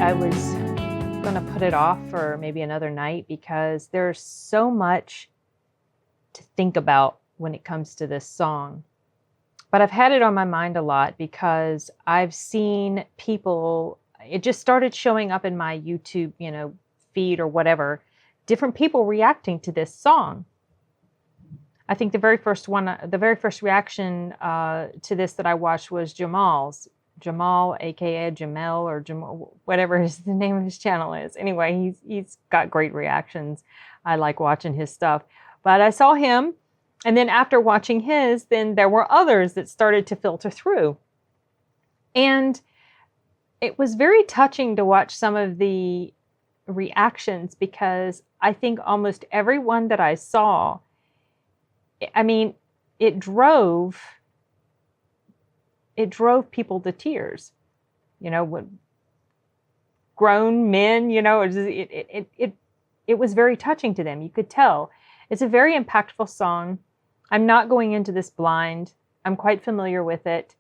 I was going to put it off for maybe another night because there's so much to think about when it comes to this song. But I've had it on my mind a lot because I've seen people, it just started showing up in my YouTube, feed or whatever, different people reacting to this song. I think the very first reaction to this that I watched was Jamal's. Jamal, aka Jamel, or Jamal, whatever the name of his channel is. Anyway, he's got great reactions. I like watching his stuff. But I saw him, and then after watching his, then there were others that started to filter through. And it was very touching to watch some of the reactions because I think almost everyone that I saw, it drove people to tears. Grown men, it was very touching to them. You could tell. It's a very impactful song. I'm not going into this blind. I'm quite familiar with it.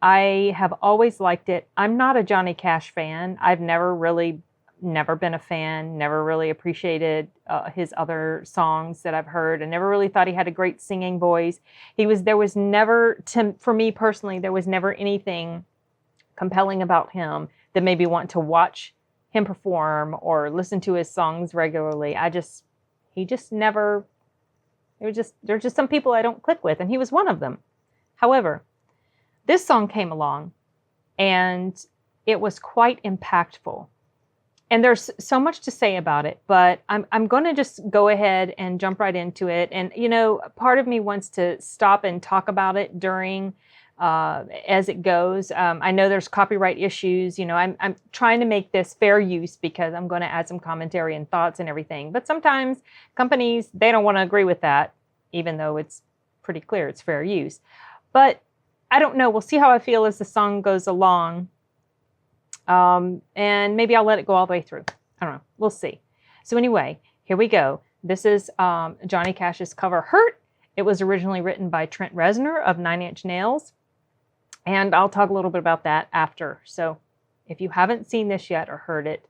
I have always liked it. I'm not a Johnny Cash fan. I've never been a fan, never really appreciated his other songs that I've heard. I never really thought he had a great singing voice. For me personally, there was never anything compelling about him that made me want to watch him perform or listen to his songs regularly. There's just some people I don't click with, and he was one of them. However, this song came along and it was quite impactful. And there's so much to say about it, but I'm going to just go ahead and jump right into it. And, part of me wants to stop and talk about it during, as it goes. I know there's copyright issues. I'm trying to make this fair use because I'm going to add some commentary and thoughts and everything. But sometimes companies, they don't want to agree with that, even though it's pretty clear it's fair use. But I don't know. We'll see how I feel as the song goes along. And maybe I'll let it go all the way through. I don't know. We'll see. So anyway, here we go. This is Johnny Cash's cover, Hurt. It was originally written by Trent Reznor of Nine Inch Nails. And I'll talk a little bit about that after. So if you haven't seen this yet or heard it,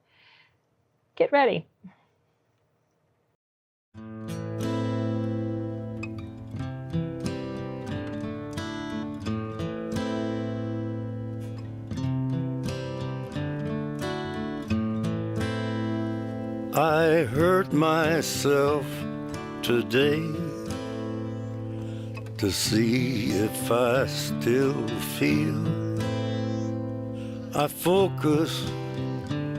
get ready. I hurt myself today to see if I still feel. I focus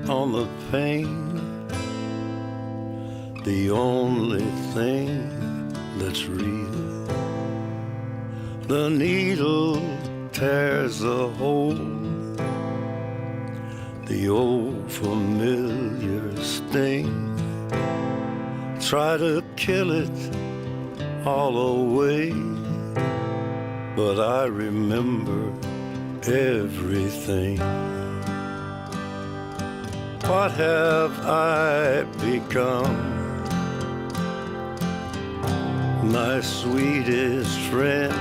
on the pain, the only thing that's real. The needle tears a hole, the old familiar sting. Try to kill it all away, but I remember everything. What have I become? My sweetest friend.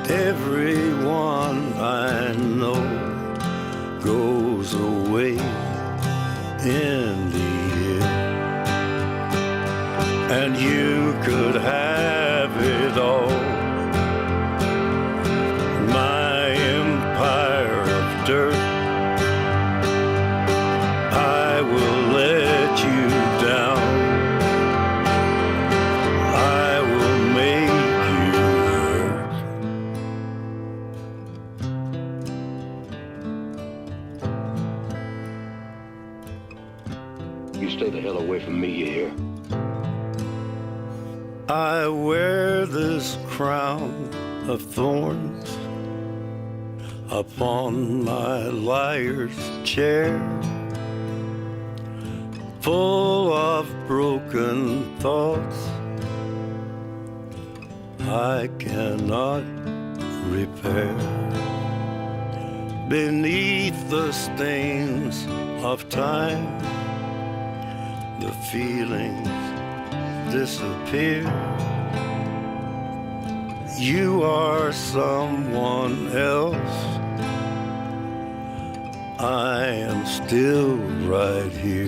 Everyone I know goes away in the end, and you could have it all. My empire of dirt, I will let you down. I will make you hurt. You stay the hell away from me, you hear? I wear this crown of thorns upon my liar's chair, full of broken thoughts I cannot repair. Beneath the stains of time, the feelings disappear. You are someone else. I am still right here.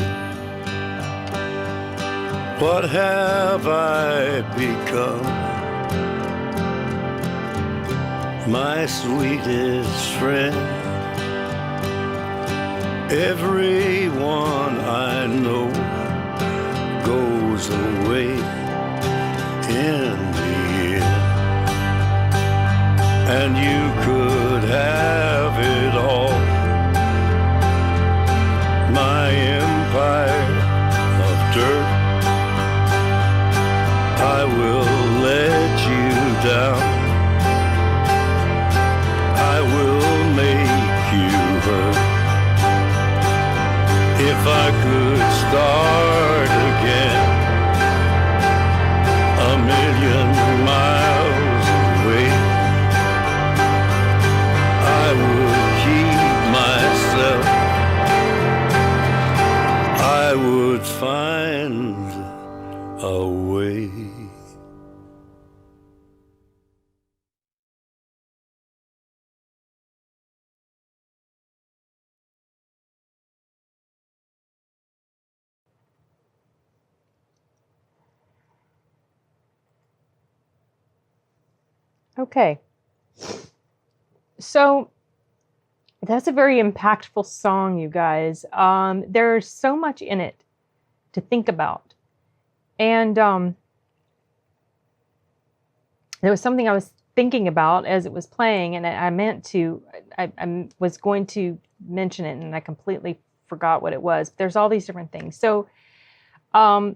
What have I become? My sweetest friend. Everyone I know goes away in the end. And you could have it all. My empire of dirt, I will let you down. I will make you hurt. If I could start again, a million miles away, I would keep myself. I would find a way. Okay. So that's a very impactful song, you guys. There's so much in it to think about. And there was something I was thinking about as it was playing, and I was going to mention it, and I completely forgot what it was. There's all these different things. So the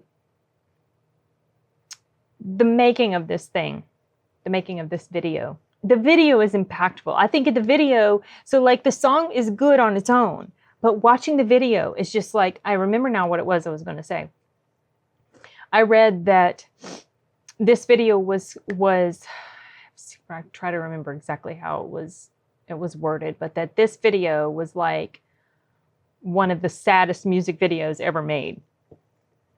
making of this thing, the making of this video. The video is impactful. I think of the video, so like the song is good on its own, but watching the video is just like, I remember now what it was I was going to say. I read that this video was I try to remember exactly how it was worded, but that this video was like one of the saddest music videos ever made.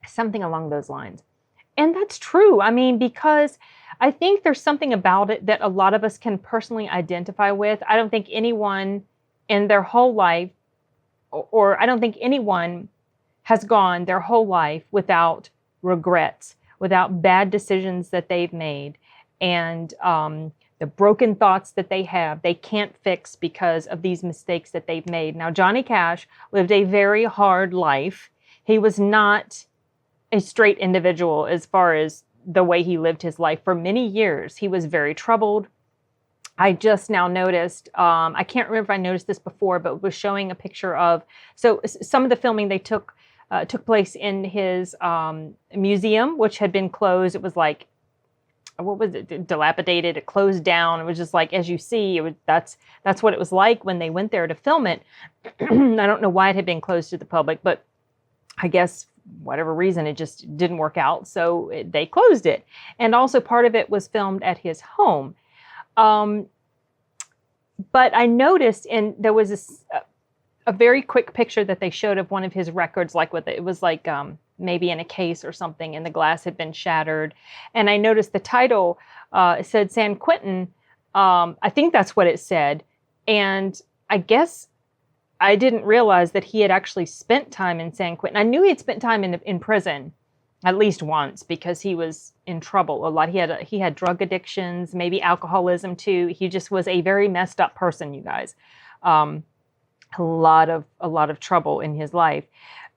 Something along those lines. And that's true. I mean, because I think there's something about it that a lot of us can personally identify with. I don't think anyone in their whole life, or I don't think anyone has gone their whole life without regrets, without bad decisions that they've made, and the broken thoughts that they have, they can't fix because of these mistakes that they've made. Now, Johnny Cash lived a very hard life. He was not a straight individual as far as the way he lived his life. For many years, he was very troubled. I just now noticed, I can't remember if I noticed this before, but it was showing a picture of, so some of the filming they took place in his museum, which had been closed. It was like, what was it, dilapidated, it closed down. It was just like, as you see, that's what it was like when they went there to film it. I don't know why it had been closed to the public, but I guess whatever reason, it just didn't work out. So they closed it. And also part of it was filmed at his home. But I noticed, and there was a very quick picture that they showed of one of his records, like it was like maybe in a case or something, and the glass had been shattered. And I noticed the title said San Quentin. I think that's what it said. And I guess I didn't realize that he had actually spent time in San Quentin. I knew he had spent time in prison at least once because he was in trouble a lot. He had drug addictions, maybe alcoholism too. He just was a very messed up person, you guys. A lot of trouble in his life.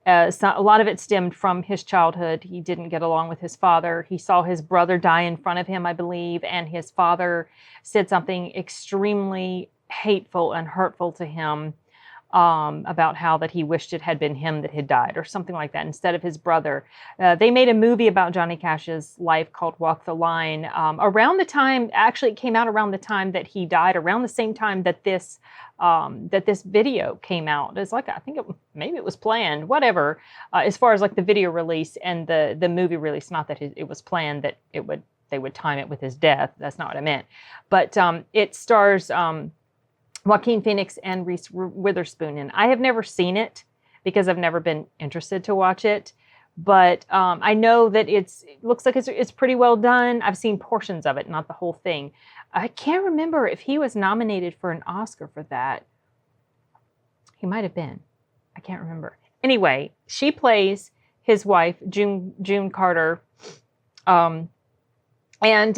So a lot of it stemmed from his childhood. He didn't get along with his father. He saw his brother die in front of him, I believe, and his father said something extremely hateful and hurtful to him about how that he wished it had been him that had died or something like that instead of his brother. They made a movie about Johnny Cash's life called Walk the Line. Around the time, actually it came out around the time that he died, around the same time that this video came out. It's like, I think maybe it was planned, whatever, as far as like the video release and the movie release, not that it was planned that they would time it with his death. That's not what I meant. But it stars Joaquin Phoenix and Reese Witherspoon. And I have never seen it because I've never been interested to watch it. But I know that it looks like it's pretty well done. I've seen portions of it, not the whole thing. I can't remember if he was nominated for an Oscar for that. He might have been. I can't remember. Anyway, she plays his wife, June Carter. And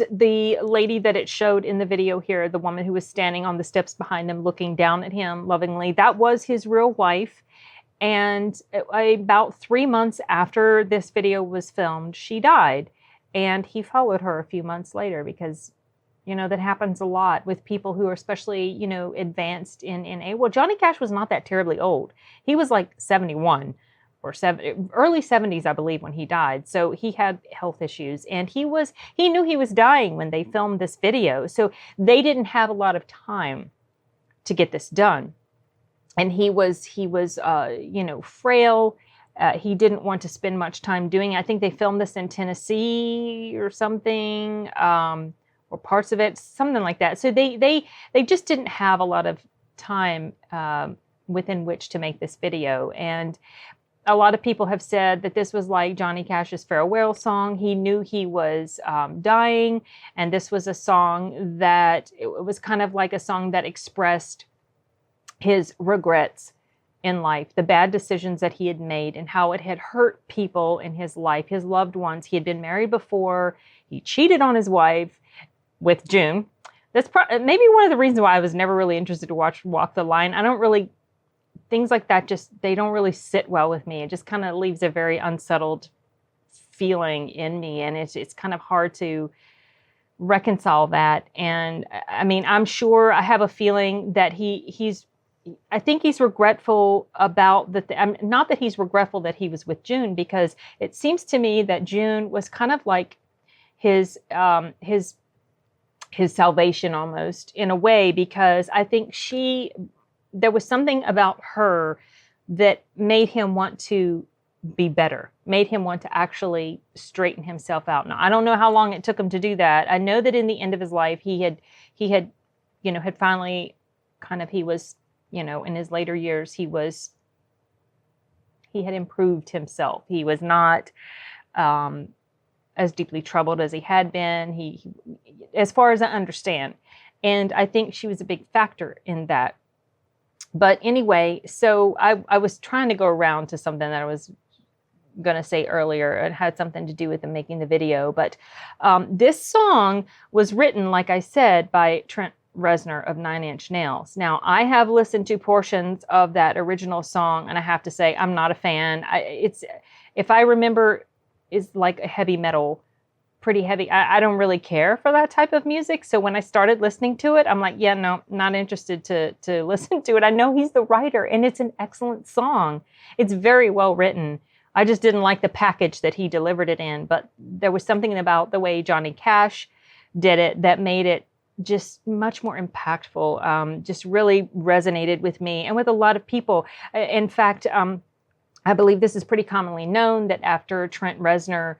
the lady that it showed in the video here, the woman who was standing on the steps behind him, looking down at him lovingly, that was his real wife. And about 3 months after this video was filmed, she died. And he followed her a few months later because, that happens a lot with people who are especially, advanced in age. Well, Johnny Cash was not that terribly old. He was like 71 or early 70s, I believe, when he died. So he had health issues, and he knew he was dying when they filmed this video. So they didn't have a lot of time to get this done. And he was frail. He didn't want to spend much time doing it. I think they filmed this in Tennessee or something, or parts of it, something like that. So they just didn't have a lot of time within which to make this video. And a lot of people have said that this was like Johnny Cash's farewell song. He knew he was dying, and this was a song that it was kind of like a song that expressed his regrets in life, the bad decisions that he had made and how it had hurt people in his life, his loved ones. He had been married before. He cheated on his wife with June. That's maybe one of the reasons why I was never really interested to watch Walk the Line. Things like that they don't really sit well with me. It just kind of leaves a very unsettled feeling in me, and it's kind of hard to reconcile that. And I mean, I'm sure, I have a feeling that I think he's regretful about not that he's regretful that he was with June, because it seems to me that June was kind of like his salvation almost, in a way, because I think there was something about her that made him want to be better, made him want to actually straighten himself out. Now, I don't know how long it took him to do that. I know that in the end of his life, he had finally he was, in his later years, he had improved himself. He was not as deeply troubled as he had been. He, as far as I understand, and I think she was a big factor in that. But anyway, so I was trying to go around to something that I was going to say earlier. It had something to do with them making the video. But this song was written, like I said, by Trent Reznor of Nine Inch Nails. Now, I have listened to portions of that original song, and I have to say I'm not a fan. If I remember, is like a heavy metal, pretty heavy. I don't really care for that type of music. So when I started listening to it, I'm like, yeah, no, not interested to listen to it. I know he's the writer, and it's an excellent song. It's very well written. I just didn't like the package that he delivered it in. But there was something about the way Johnny Cash did it that made it just much more impactful, just really resonated with me and with a lot of people. In fact, I believe this is pretty commonly known that after Trent Reznor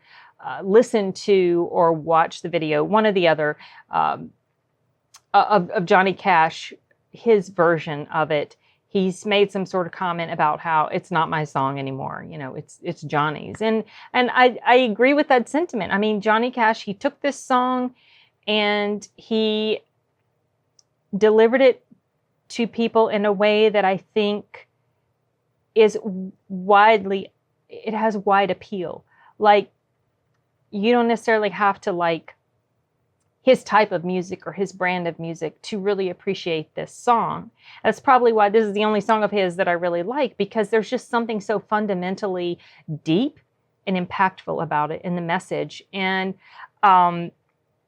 listened to or watched the video, one or the other, of Johnny Cash, his version of it, he's made some sort of comment about how it's not my song anymore. It's Johnny's. And I agree with that sentiment. I mean, Johnny Cash, he took this song and he delivered it to people in a way that I think is it has wide appeal. Like, you don't necessarily have to like his type of music or his brand of music to really appreciate this song. That's probably why this is the only song of his that I really like, because there's just something so fundamentally deep and impactful about it in the message. And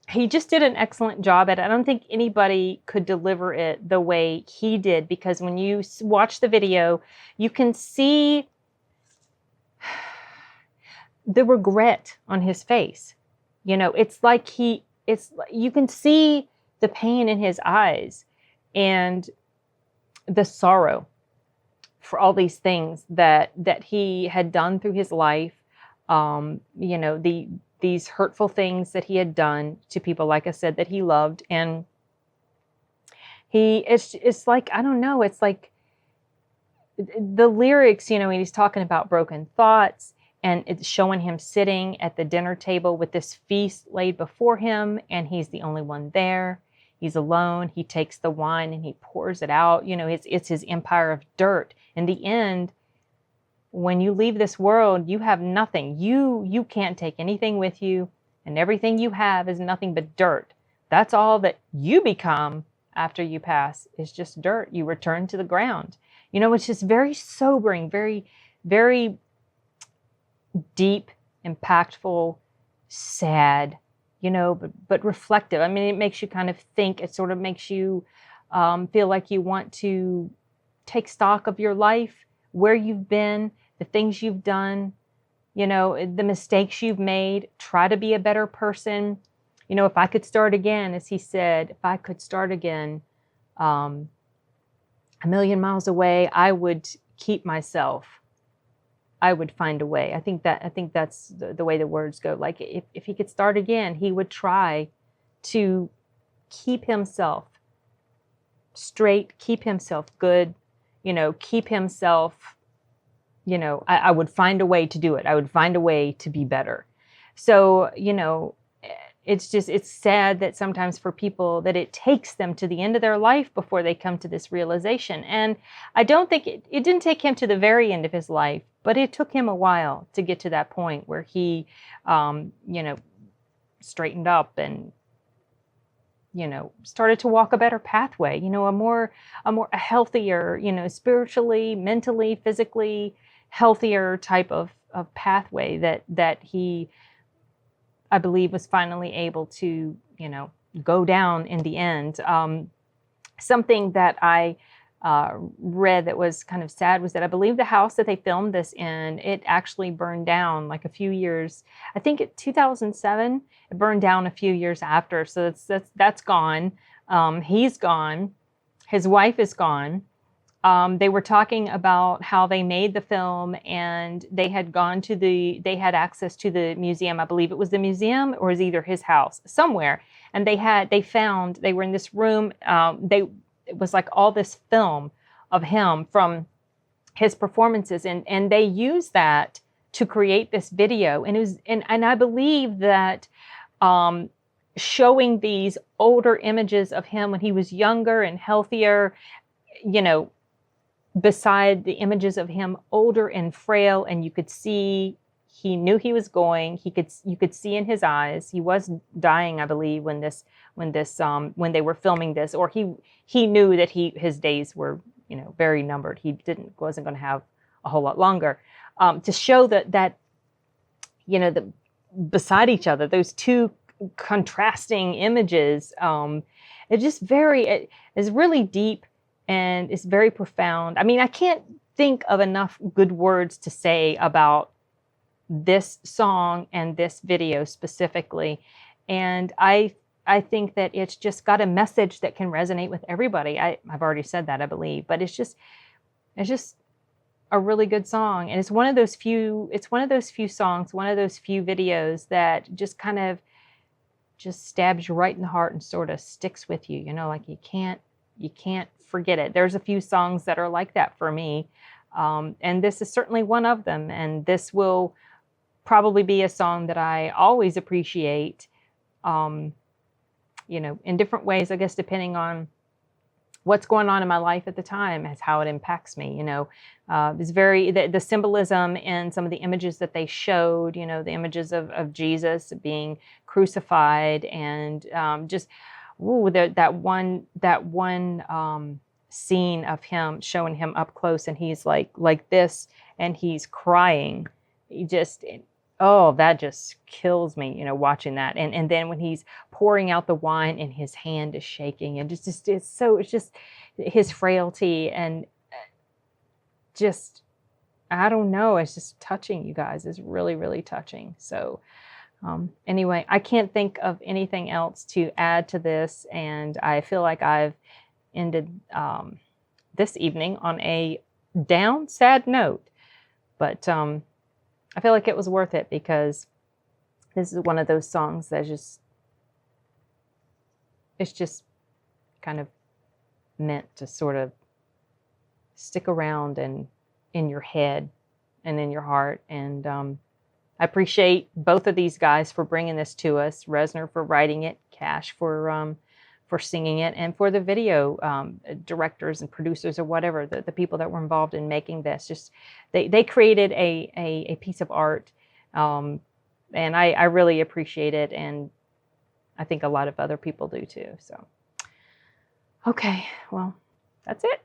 he just did an excellent job at it. I don't think anybody could deliver it the way he did, because when you watch the video, you can see the regret on his face. It's like you can see the pain in his eyes and the sorrow for all these things that he had done through his life. These hurtful things that he had done to people, like I said, that he loved. And it's like, I don't know, it's like the lyrics, when he's talking about broken thoughts, and it's showing him sitting at the dinner table with this feast laid before him, and he's the only one there. He's alone. He takes the wine and he pours it out. It's his empire of dirt. In the end, when you leave this world, you have nothing. You can't take anything with you, and everything you have is nothing but dirt. That's all that you become after you pass is just dirt. You return to the ground. It's just very sobering, very, very deep, impactful, sad, but reflective. I mean, it makes you kind of think. It sort of makes you feel like you want to take stock of your life, where you've been, the things you've done, the mistakes you've made. Try to be a better person. If I could start again, as he said, if I could start again, a million miles away, I would keep myself. I would find a way. I think that's the way the words go. Like if he could start again, he would try to keep himself straight, keep himself good, keep himself, I would find a way to do it. I would find a way to be better. So, it's sad that sometimes for people that it takes them to the end of their life before they come to this realization. And I don't think it didn't take him to the very end of his life, but it took him a while to get to that point where he, straightened up and, started to walk a better pathway, a healthier, spiritually, mentally, physically healthier type of pathway that he, I believe, was finally able to, go down in the end. Something that I read that was kind of sad was that I believe the house that they filmed this in, it actually burned down like a few years. I think in 2007, it burned down a few years after. So that's gone. He's gone. His wife is gone. They were talking about how they made the film, and they had access to the museum. I believe it was the museum, or it was either his house somewhere. And they were in this room. It was like all this film of him from his performances, and they used that to create this video. And it was, and I believe that, showing these older images of him when he was younger and healthier, beside the images of him older and frail, and you could see he knew he was going. You could see in his eyes he was dying, I believe, when they were filming this, or he knew that his days were very numbered. He wasn't going to have a whole lot longer. To show that the beside each other, those two contrasting images, it's really deep. And it's very profound. I mean, I can't think of enough good words to say about this song and this video specifically. And I think that it's just got a message that can resonate with everybody. I've already said that, I believe, but it's just a really good song. And it's one of those few songs, one of those few videos that just kind of just stabs you right in the heart and sort of sticks with you, like you can't forget it. There's a few songs that are like that for me. And this is certainly one of them. And this will probably be a song that I always appreciate, in different ways, I guess, depending on what's going on in my life at the time, as how it impacts me. It's the symbolism in some of the images that they showed, the images of Jesus being crucified, and that one scene of him, showing him up close, and he's like this, and he's crying. That just kills me, watching that. And then when he's pouring out the wine and his hand is shaking, and it's just his frailty, and just, I don't know, it's just touching, you guys. It's really, really touching. So anyway, I can't think of anything else to add to this, and I feel like I've ended this evening on a sad note, but I feel like it was worth it, because this is one of those songs that it's just kind of meant to sort of stick around and in your head and in your heart. And I appreciate both of these guys for bringing this to us. Resner for writing it, Cash for for singing it, and for the video directors and producers or whatever, the people that were involved in making this. Just they created a piece of art, and I really appreciate it, and I think a lot of other people do too. So, okay, well, that's it.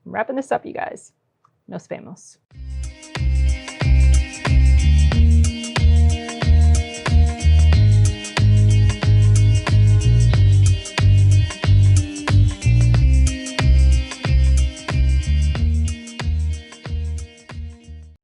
I'm wrapping this up, you guys. Nos vemos.